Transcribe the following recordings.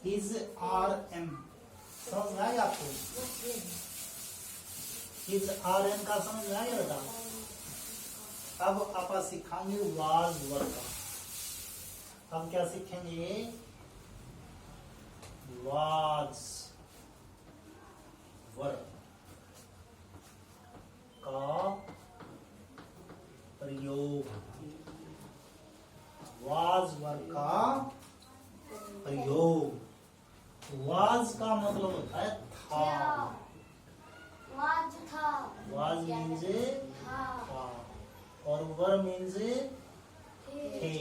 Is are M समझ में आएगा आपको? इज आर एम का समझ में आएगा बेटा? अब आप सीखेंगे वाज वर्ग का। हम क्या सीखेंगे? वाज वर्ग का प्रयोग। वाज वर्ग का प्रयोग। वाज का मतलब होता है था। वाज था। वाज मीन्स था और वर मीन्स थे।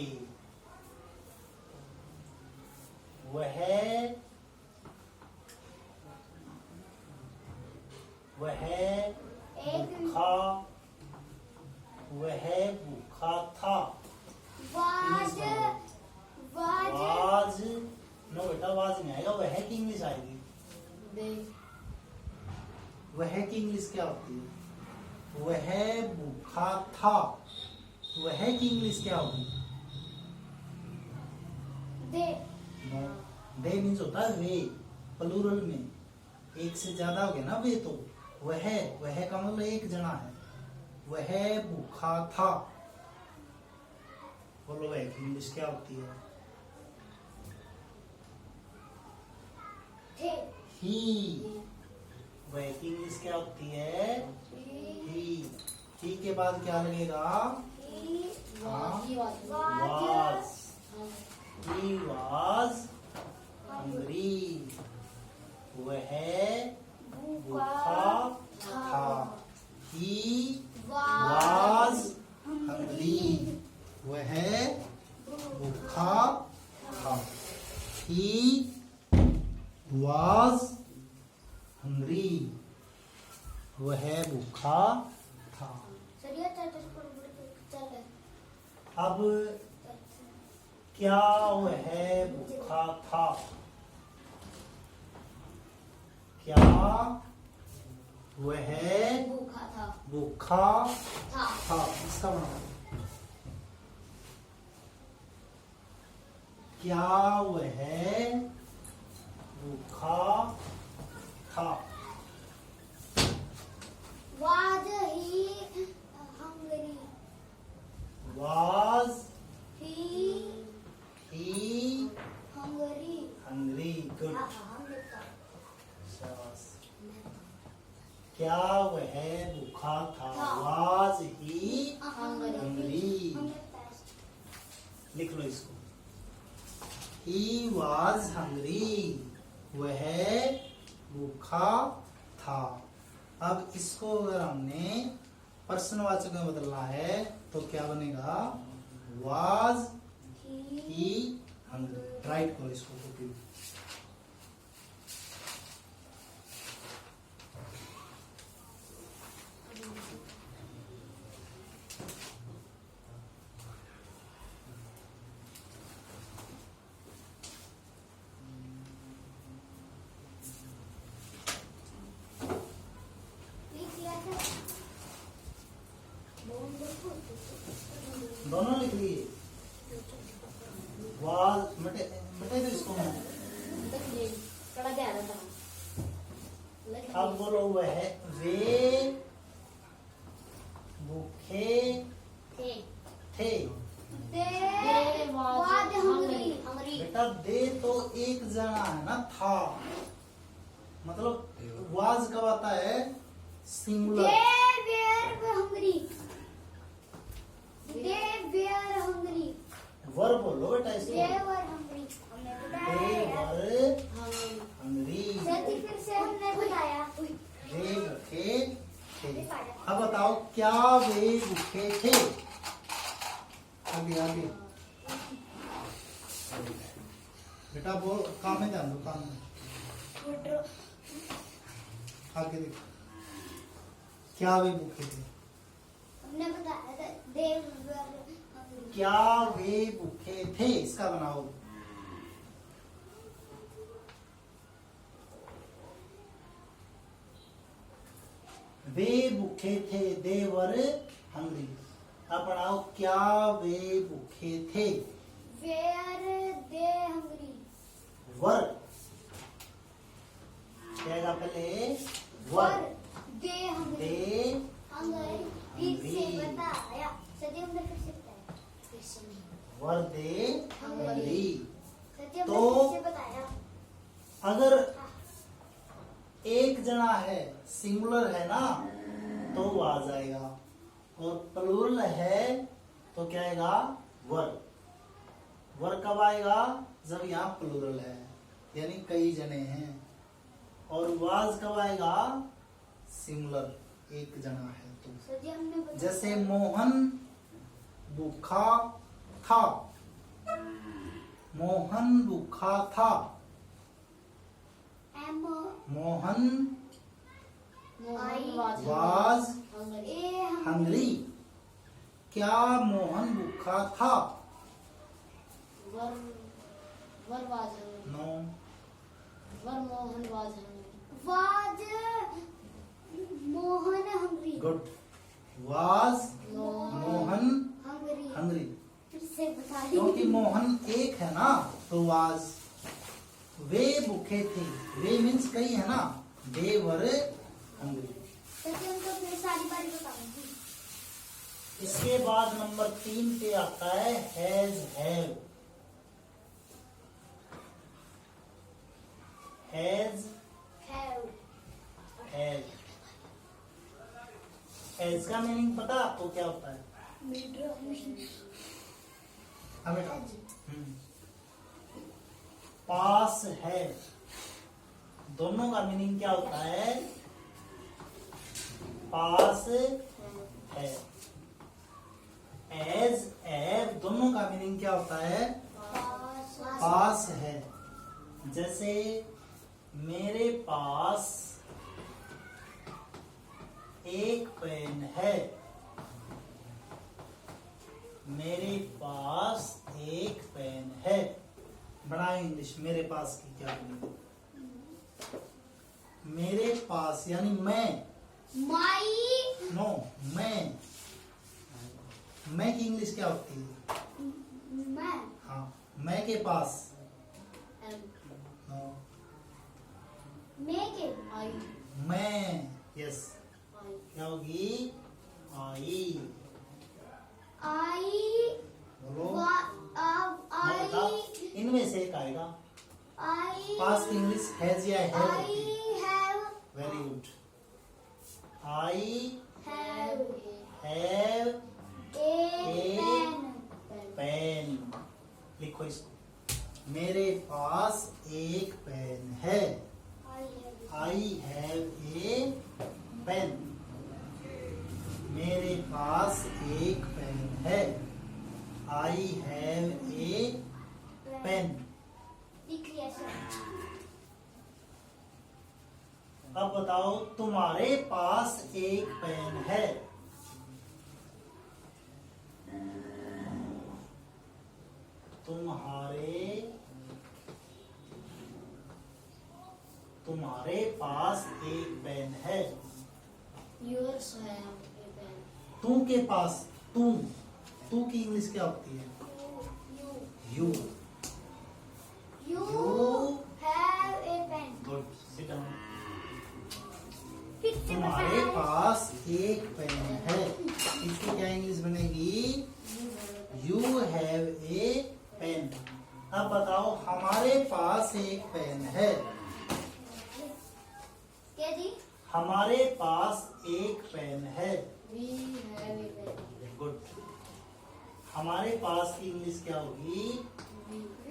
वह भूखा, वह भूखा था। वाज वाज वाज नो बेटा, वाज नहीं आएगा, वह की इंग्लिश आएगी। वह की इंग्लिश क्या होती है? वह भूखा था, वह की इंग्लिश क्या होगी? दे नो, दे मीन्स होता है वे, प्लूरल में एक से ज्यादा हो गया ना वे, तो वह का मतलब एक जना है। वह भूखा था, बोलो वह की इंग्लिश क्या होती है? थे। ही। वह की इंग्लिश क्या होती है? ही के बाद क्या लगेगा? वाज। He was hungry. वह भूखा था। He was hungry. वह भूखा था। He was hungry. वह भूखा था। अब क्या वह भूखा था? क्या वह भूखा था? इसका मतलब क्या वह भूखा था? Was he hungry? Was He he hungry? hungry? Good. hungry. शाबाश। क्या वह भूखा था? Was he hungry? लिख लो इसको। He was hungry. वह भूखा था। अब इसको अगर हमने प्रश्नवाचक में बदलना है तो क्या बनेगा? Was he hungry? राइट करो इसको कॉपी। दोनों लिख लिए। वाज मटे तो इसको मैं। अब बोलो वह वे भूखे थे। बेटा दे तो एक जना है ना, था मतलब वाज कब आता है? सिंगुलर। वर बोलो बेटा इसको। हंगरी। फिर से हमने बताया। वे भूखे थे। अब बताओ क्या वे भूखे थे? आगे आगे बेटा बोल, काम में ध्यान दो, काम में। आगे देखो, क्या वे भूखे थे? हमने बताया था देव। क्या वे भूखे थे? इसका बनाओ। वे भूखे थे, दे वर हंग्री। अब बनाओ क्या वे भूखे थे? Were they hungry. Were hungry. सच्ची तो- हमने फिर से बताया। अगर एक जना है, सिंगुलर है ना, तो वो आ जाएगा, और प्लूरल है तो क्या आएगा? वर। वर कब आएगा? जब यहाँ प्लूरल है, यानी कई जने हैं। और वाज कब आएगा? सिंगुलर, एक जना है तो। सच्ची हमने बताया। जैसे मोहन भूखा था, मोहन भूखा था, am Mohan I was a hungry. क्या मोहन भूखा था? Were was hungry. No. Were Mohan was hungry. Was Mohan hungry. Good. Was Mohan hungry. Hungry. फिर से बता दी। क्योंकि मोहन एक है ना, तो वाज। वे भूखे थे, वे मीन्स कई है ना, दे वर हंगरी। सच्ची हमको फिर सारी बारी बताऊंगी। इसके बाद नंबर 3 पे आता है has have. Has have has has का मीनिंग पता आपको क्या होता है? हमें पास है, दोनों का मीनिंग क्या होता है? पास है। एज एव दोनों का मीनिंग क्या होता है? पास है। जैसे मेरे पास एक पेन है, मेरे पास एक पेन है। बड़ा इंग्लिश, मेरे पास की क्या मीनिंग? मेरे पास यानी मैं। माई नो, मैं की इंग्लिश क्या होती है? मैं हाँ, मैं के पास। एम नो, मैं के आई मैं। यस, आई क्या होगी? आई। आई बोलो। आई बताओ, इनमें से एक आएगा। आई पास की इंग्लिश हैज या हैव आई होती है। Have very good. I have have a pen. Pen. लिखो इसको। मेरे पास एक पेन है। I have a pen. मेरे पास एक पेन है। I have a pen. लिख लिया सर। अब बताओ, तुम्हारे पास एक पेन है। तुम्हारे पास एक पेन है। योर्स है ए पेन। तू के पास, तू की इंग्लिश क्या होती है? You you. You have a pen. Good, sit down. फिर से तुम्हारे बताएं। पास एक पेन है, इसकी क्या इंग्लिश बनेगी? You have a pen. अब बताओ, हमारे पास एक पेन है। क्या जी? हमारे पास एक पेन है। We have a pen. Good. हमारे पास की इंग्लिश क्या होगी?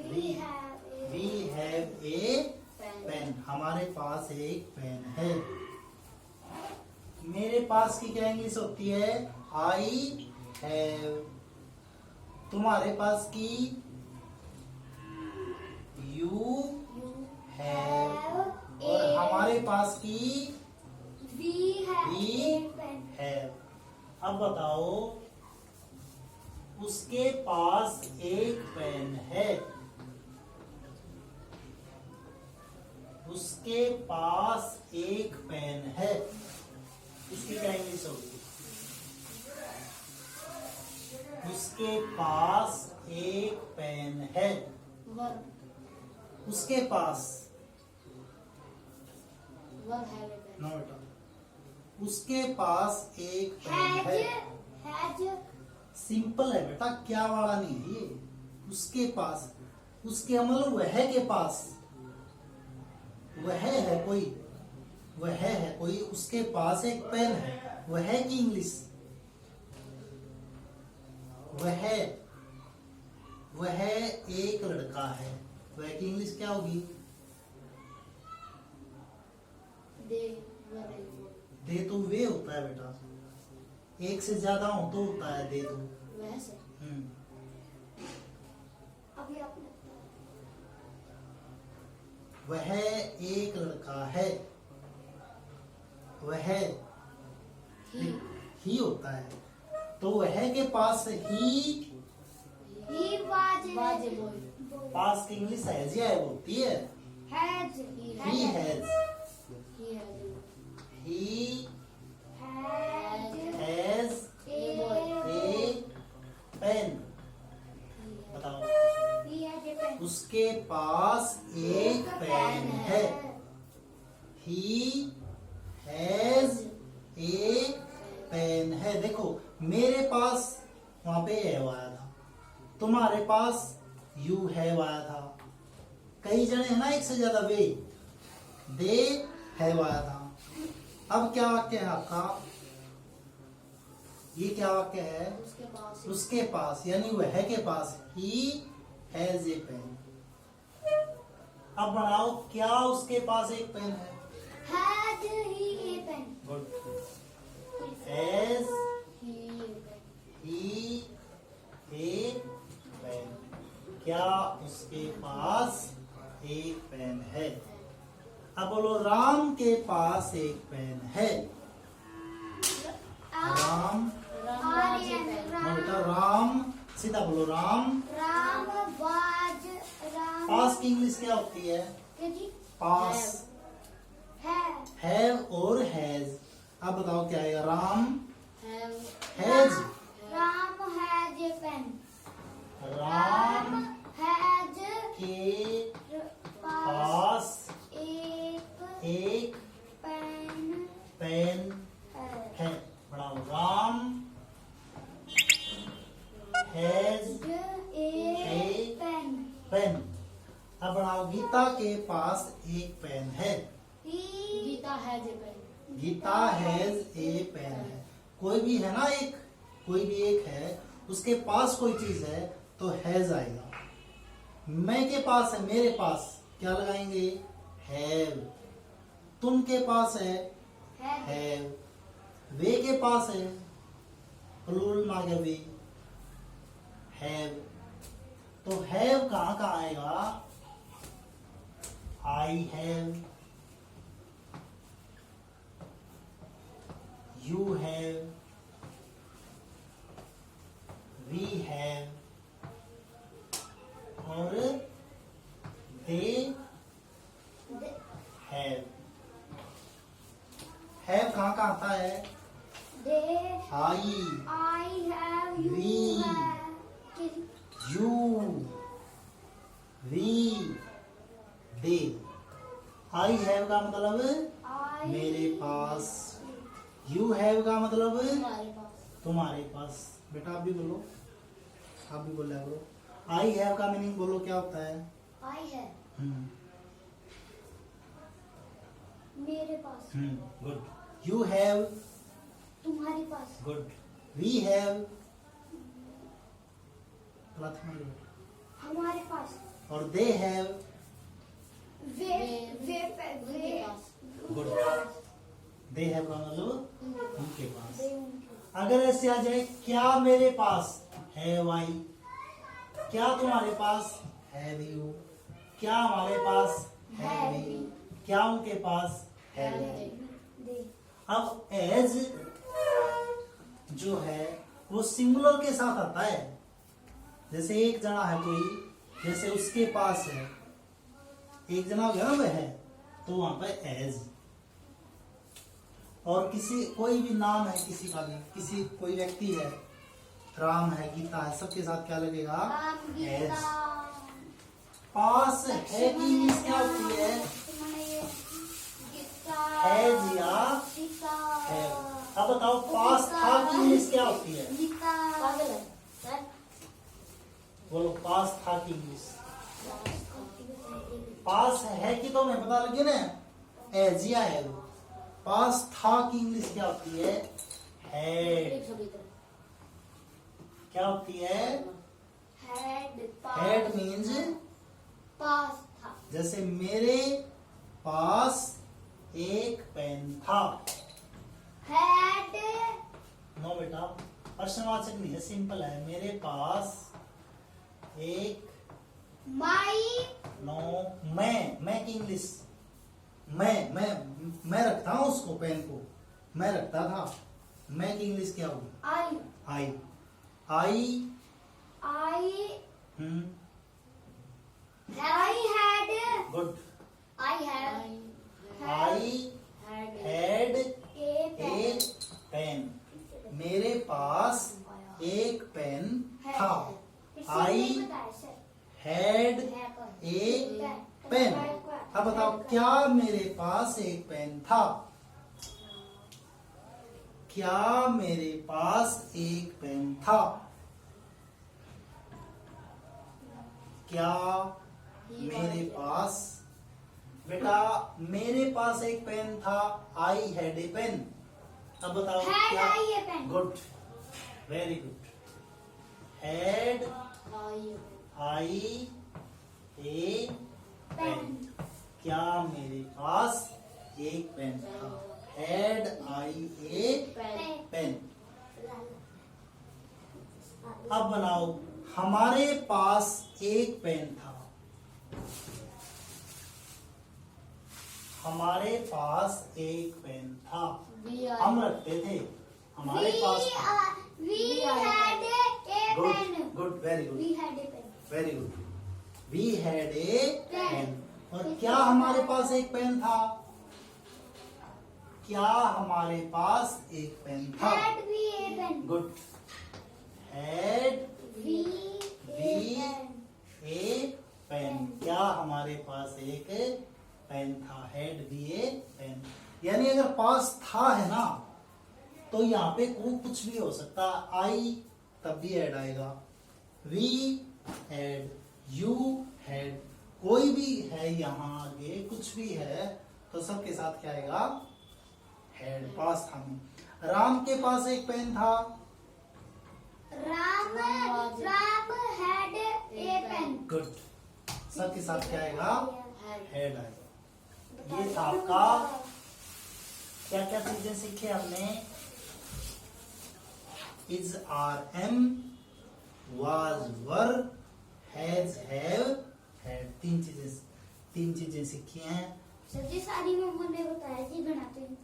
We have we have a pen. हमारे पास एक पेन है। मेरे पास की क्या इंग्लिश होती है? I have. तुम्हारे पास की? You have. और हमारे पास की? We have we a pen. Have. अब बताओ, उसके पास एक पेन है। उसके पास एक पेन है, इसकी क्या इंग्लिश होगी? उसके पास एक पेन है। वर उसके पास। Were have a pen. No बेटा, उसके पास एक पेन हैज है। हैज सिंपल है बेटा, क्या वाला नहीं है ये। उसके पास, उसके मतलब वह के पास, वह है कोई, वह है कोई, उसके पास एक पेन है, वह की इंग्लिश, वह एक लड़का है, वह की इंग्लिश क्या होगी? They were a boy. दे तो वे होता है बेटा, एक से ज्यादा हो तो होता है दे तो। वह से अभी आपने वह एक लड़का है, वह ही होता है, तो वह के पास ही, he was was a boy. पास की इंग्लिश हैज या है होती है, has he He has, He had a he had has a a pen, बताओ, he had a pen. उसके पास एक पेन है, ही हैज ए पेन है। देखो मेरे पास वहां पे है आया था, तुम्हारे पास यू है आया था, कई जने है ना एक से ज्यादा वे, दे है आया था। अब क्या वाक्य है आपका, ये क्या वाक्य है? उसके पास उसके पास यानी वह के पास, ही हैज ए पेन। अब बनाओ, क्या उसके पास एक पेन है? Had he a pen? Good, has he he a pen, क्या उसके पास एक पेन है? अब बोलो राम के पास एक पेन है, Ram, Ram was a pen. हाँ बेटा राम, सीधा बोलो राम, Ram was Ram. पास की इंग्लिश क्या होती है? जी पास, have हैव और हैज। अब बताओ क्या आएगा? Ram Have has, Ram has a pen. Ram has के पास पास एक एक पेन पेन है. है। बढ़ाओ, Ram has a pen. Pen. अब बढ़ाओ, गीता के पास एक पेन है, He Gita has a pen. Gita has a pen है। कोई भी है ना एक, कोई भी एक है, उसके पास कोई चीज है तो हैज आएगा। मैं के पास है, मेरे पास क्या लगाएंगे? हैव। तुम के पास है, had हैव। वे के पास है, प्लूरल में आ गया वे, हैव। तो हैव कहाँ कहाँ आएगा? I have, you have, we have और दे हैव। हैव कहाँ कहाँ आता है? they I, I have you We. have you, we, they. I have का मतलब I मेरे पास, यू हैव का मतलब तुम्हारे पास तुम्हारे पास। बेटा आप भी बोलो, आप भी बोला करो। आई हैव का मीनिंग बोलो क्या होता है? I have मेरे पास गुड। यू हैव, तुम्हारे पास गुड। वी हैव, हमारे पास और दे हैव, वे वे उनके पास गुड। दे हैव का मतलब उनके पास। वे उनके अगर ऐसे आ जाए, क्या मेरे पास हैव आई, क्या तुम्हारे पास हैव यू, क्या हमारे पास हैव वी, क्या उनके पास हैव दे। दे अब एज जो है वो सिंगुलर के साथ आता है। जैसे एक जना है कोई, जैसे उसके पास है, एक जना हो गया ना वह है, तो वहां पर एज। और किसी कोई भी नाम है किसी का भी, किसी कोई व्यक्ति है, राम है, गीता है, सबके साथ क्या लगेगा? राम एज। गीता पास है की इंग्लिश क्या होती है? तुमने गीता हैज या गीता हैव। अब बताओ पास था की इंग्लिश क्या होती है? गीता पागल है सर बोलो पास था की इंग्लिश। पास है कि तो मैं पता लगी ना, एजिया है वो। पास था की इंग्लिश क्या होती है? हैड। क्या होती है? हैड मीन्स पास था। जैसे मेरे पास एक पेन था। हैड नो बेटा, प्रश्नवाचक नहीं है, सिंपल है। मेरे पास एक, माई नो, मैं की इंग्लिश, मैं रखता हूं उसको, पेन को मैं रखता था। मैं की इंग्लिश क्या होगी? I I. I I hmm, I had good. I had I had a a pen. मेरे पास एक पेन था। I had a pen. अब बताओ, क्या मेरे पास एक पेन था? क्या मेरे पास एक पेन था? क्या मेरे पास, बेटा मेरे पास एक पेन था, आई हैड ए पेन। अब बताओ हैड क्या? I a pen. Good, very good. Had I a pen. क्या मेरे पास एक पेन था? Had I a pen. अब बनाओ, हमारे पास एक पेन था। हमारे पास एक पेन था, हम रखते थे हमारे पास। We had a good pen. Good, very good, we had a pen. Very good. We had a pen. Pen. और क्या हमारे पास एक पेन था? क्या हमारे पास एक पेन था? Had we a pen. Good. Had we we a pen. क्या हमारे पास एक पेन था? Had we a pen. यानी अगर पास था है ना, तो यहाँ पे कुछ भी हो सकता। आई तब भी ऐड आएगा, वी हैड, यू हैड, कोई भी है यहाँ आगे, कुछ भी है तो सबके साथ क्या आएगा? हैड। पास था में। राम के पास एक पेन था। Ram had a pen. Good, सबके साथ क्या आएगा? हैड आएगा। ये था आपका, क्या क्या चीजें सीखे हमने? Is, are, am, was, were, has, have, had. तीन चीजें सीखी हैं। सर जी सारी मम्मा ने बताया जी बनाते हैं।